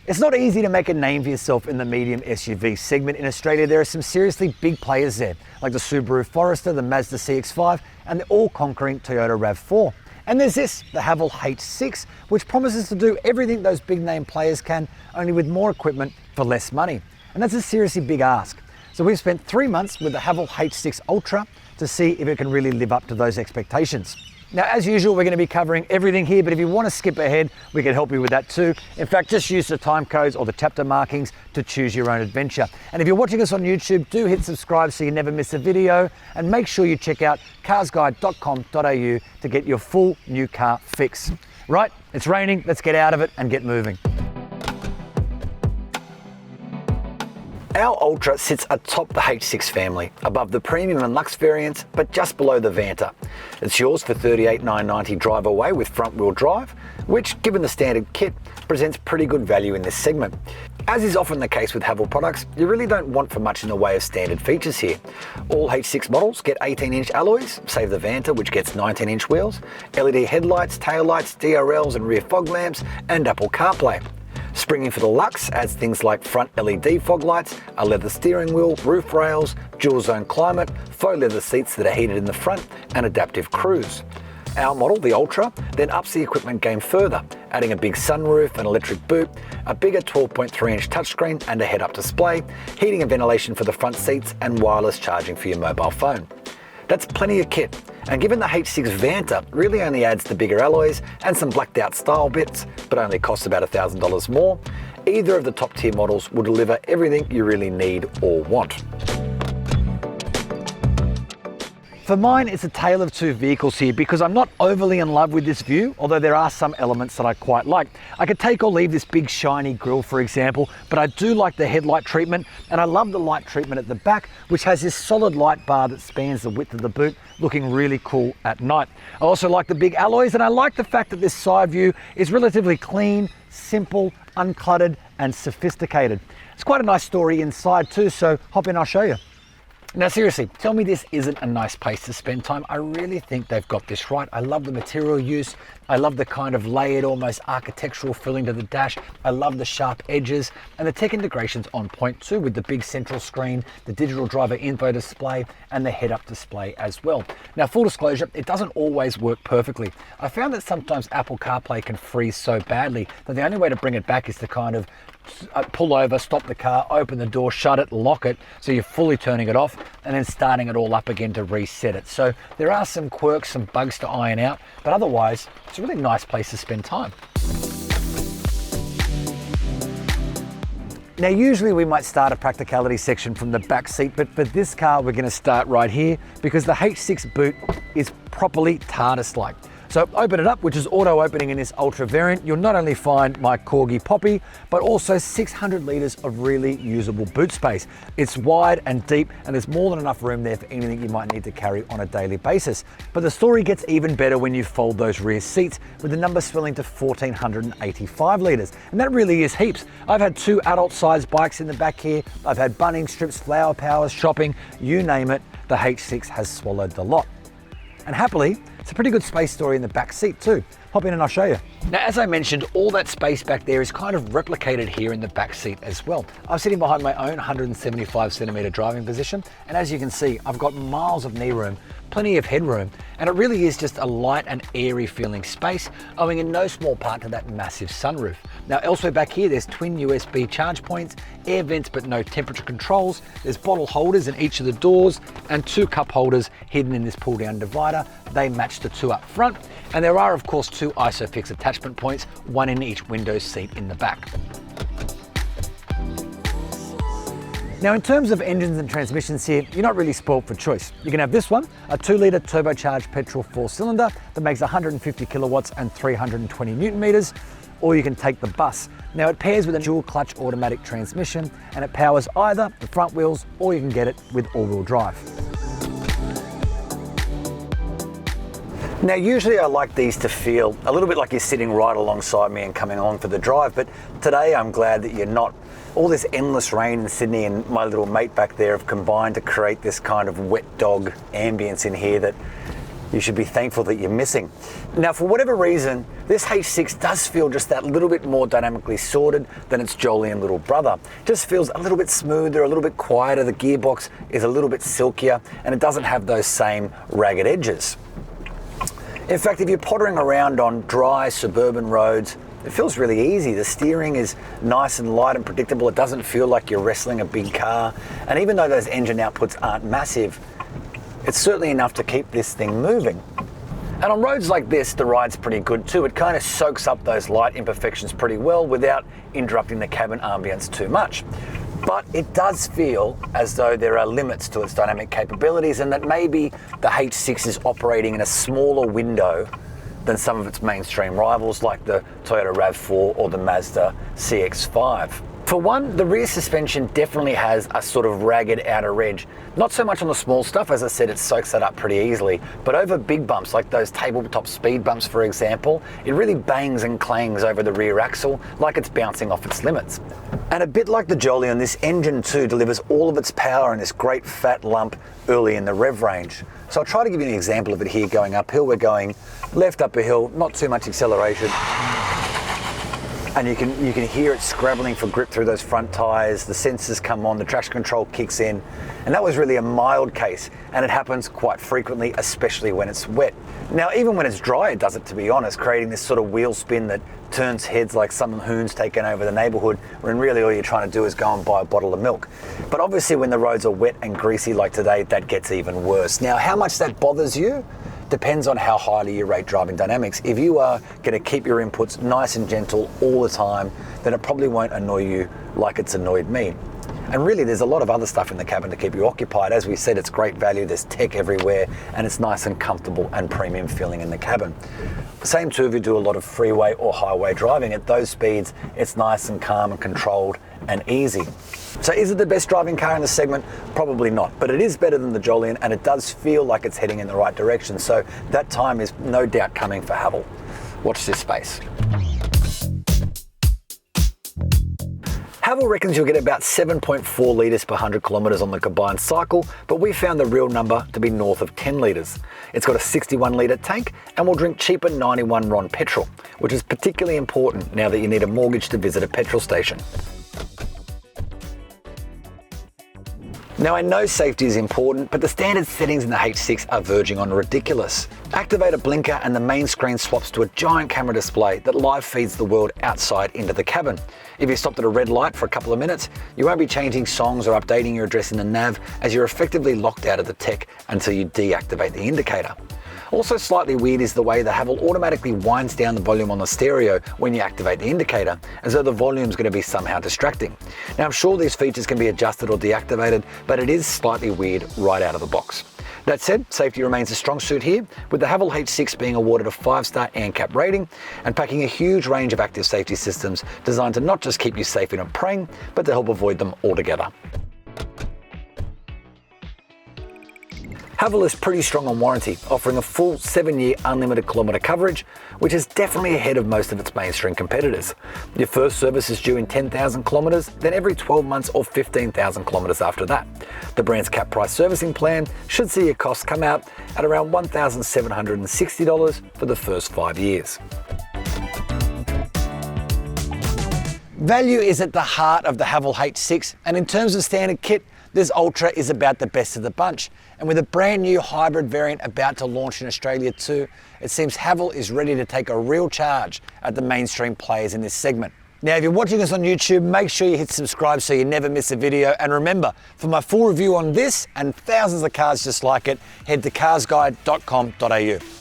It's not easy to make a name for yourself in the medium SUV segment. In Australia, there are some seriously big players there, like the Subaru Forester, the Mazda CX-5, and the all-conquering Toyota RAV4. And there's this, the Haval H6, which promises to do everything those big name players can, only with more equipment for less money. And that's a seriously big ask. So we've spent 3 months with the Haval H6 Ultra to see if it can really live up to those expectations. Now, as usual, we're going to be covering everything here, but if you want to skip ahead, we can help you with that too. In fact, just use the time codes or the chapter markings to choose your own adventure. And if you're watching us on YouTube, do hit subscribe so you never miss a video, and make sure you check out carsguide.com.au to get your full new car fix. Right, it's raining, let's get out of it and get moving. Our Ultra sits atop the H6 family, above the premium and luxe variants, but just below the Vanta. It's yours for $38,990 drive away with front wheel drive, which, given the standard kit, presents pretty good value in this segment. As is often the case with Haval products, you really don't want for much in the way of standard features here. All H6 models get 18-inch alloys, save the Vanta, which gets 19-inch wheels, LED headlights, taillights, DRLs and rear fog lamps, and Apple CarPlay. Springing for the luxe adds things like front LED fog lights, a leather steering wheel, roof rails, dual zone climate, faux leather seats that are heated in the front, and adaptive cruise. Our model, the Ultra, then ups the equipment game further, adding a big sunroof, an electric boot, a bigger 12.3-inch touchscreen and a head-up display, heating and ventilation for the front seats, and wireless charging for your mobile phone. That's plenty of kit, and given the H6 Vanta really only adds the bigger alloys and some blacked out style bits, but only costs about $1,000 more, either of the top tier models will deliver everything you really need or want. For mine, it's a tale of two vehicles here because I'm not overly in love with this view, although there are some elements that I quite like. I could take or leave this big shiny grille, for example, but I do like the headlight treatment, and I love the light treatment at the back, which has this solid light bar that spans the width of the boot, looking really cool at night. I also like the big alloys, and I like the fact that this side view is relatively clean, simple, uncluttered, and sophisticated. It's quite a nice story inside too, so hop in, I'll show you. Now seriously, tell me this isn't a nice place to spend time. I really think they've got this right. I love the material use. I love the kind of layered, almost architectural feeling to the dash. I love the sharp edges, and the tech integration's on point too, with the big central screen, the digital driver info display, and the head-up display as well. Now, full disclosure, it doesn't always work perfectly. I found that sometimes Apple CarPlay can freeze so badly that the only way to bring it back is to kind of pull over, stop the car, open the door, shut it, lock it, so you're fully turning it off and then starting it all up again to reset it. So there are some quirks, some bugs to iron out, but otherwise it's a really nice place to spend time. Now usually we might start a practicality section from the back seat, but for this car we're going to start right here because the H6 boot is properly TARDIS-like. So open it up, which is auto opening in this Ultra variant. You'll not only find my Corgi Poppy, but also 600 litres of really usable boot space. It's wide and deep, and there's more than enough room there for anything you might need to carry on a daily basis. But the story gets even better when you fold those rear seats, with the number swelling to 1,485 litres. And that really is heaps. I've had 2 adult-sized bikes in the back here. I've had Bunnings trips, flower powers, shopping, you name it. The H6 has swallowed the lot. And happily, it's a pretty good space story in the back seat too. Hop in and I'll show you. Now, as I mentioned, all that space back there is kind of replicated here in the back seat as well. I'm sitting behind my own 175 centimetre driving position, and as you can see, I've got miles of knee room, plenty of headroom, and it really is just a light and airy feeling space, owing in no small part to that massive sunroof. Now, elsewhere back here, there's twin USB charge points, air vents but no temperature controls, there's bottle holders in each of the doors, and 2 cup holders hidden in this pull-down divider. They match the 2 up front, and there are of course 2 ISOFIX attachment points, 1 in each window seat in the back. Now, in terms of engines and transmissions here, you're not really spoilt for choice. You can have this one, a 2-litre turbocharged petrol 4-cylinder that makes 150 kilowatts and 320 newton meters, or you can take the bus. Now, it pairs with a dual clutch automatic transmission, and it powers either the front wheels, or you can get it with all-wheel drive. Now, usually I like these to feel a little bit like you're sitting right alongside me and coming along for the drive, but today I'm glad that you're not. All this endless rain in Sydney and my little mate back there have combined to create this kind of wet dog ambience in here that you should be thankful that you're missing. Now, for whatever reason, this H6 does feel just that little bit more dynamically sorted than its Jolyon little brother. Just feels a little bit smoother, a little bit quieter. The gearbox is a little bit silkier, and it doesn't have those same ragged edges. In fact, if you're pottering around on dry suburban roads, it feels really easy. The steering is nice and light and predictable. It doesn't feel like you're wrestling a big car. And even though those engine outputs aren't massive, it's certainly enough to keep this thing moving. And on roads like this, the ride's pretty good too. It kind of soaks up those light imperfections pretty well without interrupting the cabin ambience too much. But it does feel as though there are limits to its dynamic capabilities, and that maybe the H6 is operating in a smaller window than some of its mainstream rivals like the Toyota RAV4 or the Mazda CX-5. For one, the rear suspension definitely has a sort of ragged outer edge. Not so much on the small stuff, as I said, it soaks that up pretty easily, but over big bumps like those tabletop speed bumps, for example, it really bangs and clangs over the rear axle like it's bouncing off its limits. And a bit like the Jolyon, this engine too delivers all of its power in this great fat lump early in the rev range. So I'll try to give you an example of it here. Going uphill, we're going left up a hill, not too much acceleration. And you can hear it scrabbling for grip through those front tyres. The sensors come on, the traction control kicks in. And that was really a mild case, and it happens quite frequently, especially when it's wet. Now, even when it's dry, it does it, to be honest, creating this sort of wheel spin that turns heads like some hoon's taken over the neighbourhood, when really all you're trying to do is go and buy a bottle of milk. But obviously when the roads are wet and greasy like today, that gets even worse. Now, how much that bothers you depends on how highly you rate driving dynamics. If you are going to keep your inputs nice and gentle all the time, then it probably won't annoy you like it's annoyed me. And really, there's a lot of other stuff in the cabin to keep you occupied. As we said, it's great value, there's tech everywhere, and it's nice and comfortable and premium feeling in the cabin. Same too if you do a lot of freeway or highway driving. At those speeds, it's nice and calm and controlled and easy. So is it the best driving car in the segment? Probably not, but it is better than the Jolyon, and it does feel like it's heading in the right direction. So that time is no doubt coming for Haval. Watch this space. Haval reckons you'll get about 7.4 litres per 100 kilometres on the combined cycle, but we found the real number to be north of 10 litres. It's got a 61 litre tank and will drink cheaper 91 RON petrol, which is particularly important now that you need a mortgage to visit a petrol station. Now, I know safety is important, but the standard settings in the H6 are verging on ridiculous. Activate a blinker and the main screen swaps to a giant camera display that live feeds the world outside into the cabin. If you stopped at a red light for a couple of minutes, you won't be changing songs or updating your address in the nav, as you're effectively locked out of the tech until you deactivate the indicator. Also slightly weird is the way the Haval automatically winds down the volume on the stereo when you activate the indicator, as though the volume's going to be somehow distracting. Now, I'm sure these features can be adjusted or deactivated, but it is slightly weird right out of the box. That said, safety remains a strong suit here, with the Haval H6 being awarded a 5-star ANCAP rating and packing a huge range of active safety systems designed to not just keep you safe in a praying, but to help avoid them altogether. Haval is pretty strong on warranty, offering a full 7-year unlimited kilometre coverage, which is definitely ahead of most of its mainstream competitors. Your first service is due in 10,000 kilometres, then every 12 months or 15,000 kilometres after that. The brand's cap price servicing plan should see your costs come out at around $1,760 for the first 5 years. Value is at the heart of the Haval H6, and in terms of standard kit, this Ultra is about the best of the bunch. And with a brand new hybrid variant about to launch in Australia too, it seems Haval is ready to take a real charge at the mainstream players in this segment. Now, if you're watching us on YouTube, make sure you hit subscribe so you never miss a video. And remember, for my full review on this and thousands of cars just like it, head to carsguide.com.au.